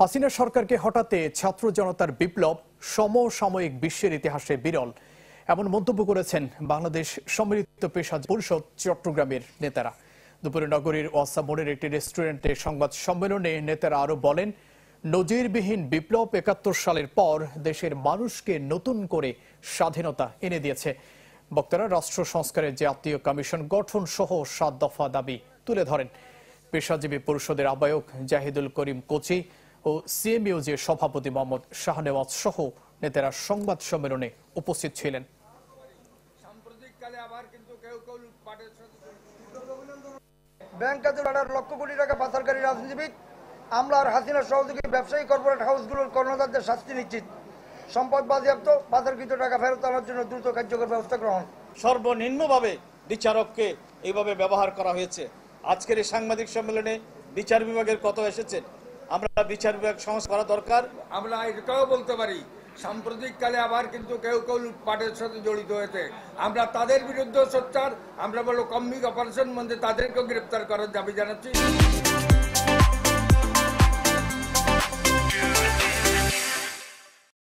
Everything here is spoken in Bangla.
হাসিনা সরকারকে হটাতে ছাত্র জনতার বিপ্লব সমসাময়িক বিশ্বের ইতিহাসে বিরল, এমন মন্তব্য করেছেন বাংলাদেশ সম্মিলিত পেশাজীবী পরিষদ চট্টগ্রামের নেতারা। দুপুরে নগরীর ওয়াসা মোড়ের একটি রেস্টুরেন্টে সংবাদ সম্মেলনে নেতারা আরো বলেন, নজিরবিহীন বিপ্লব ৭১ সালের পর দেশের মানুষকে নতুন করে স্বাধীনতা এনে দিয়েছে। বক্তারা রাষ্ট্র সংস্কারের জাতীয় কমিশন গঠন সহ ৭ দফা দাবি তুলে ধরেন। পেশাজীবী পরিষদের আহ্বায়ক জাহিদুল করিম কোচি ও সিএমইউজের সভাপতি মোহাম্মদ শাহনেওয়াজ সহ নেতারা সংবাদ সম্মেলনে উপস্থিত ছিলেন। ব্যাংক খাতে লক্ষ কোটি টাকা পাচারকারী রাজনীতিবিদ, আমলা আর হাসিনার সহযোগী ব্যবসায়ী কর্পোরেট হাউসগুলোর কর্ণধারদের শাস্তি নিশ্চিত, সম্পদ বাজেয়াপ্ত, পাচারকৃত টাকা ফেরত আনার জন্য দ্রুত কার্যকর ব্যবস্থা গ্রহণ। সর্বনিম্নভাবে বিচারককে এইভাবে ব্যবহার করা হয়েছে। আজকের এই সাংবাদিক সম্মেলনে বিচার বিভাগের কথা এসেছেন, আমরা বিচার বিভাগ সংস্কার করা দরকার। আমরা এটাও বলতে পারি, সাম্প্রতিককালে আবার কিন্তু কেউ কেউ লুটপাটের সাথে জড়িত হয়েছে, আমরা তাদের বিরুদ্ধে সোচ্চার। আমরা বলো কম্বিং অপারেশন মধ্যে তাদেরকেও গ্রেপ্তার করার দাবি জানাচ্ছি।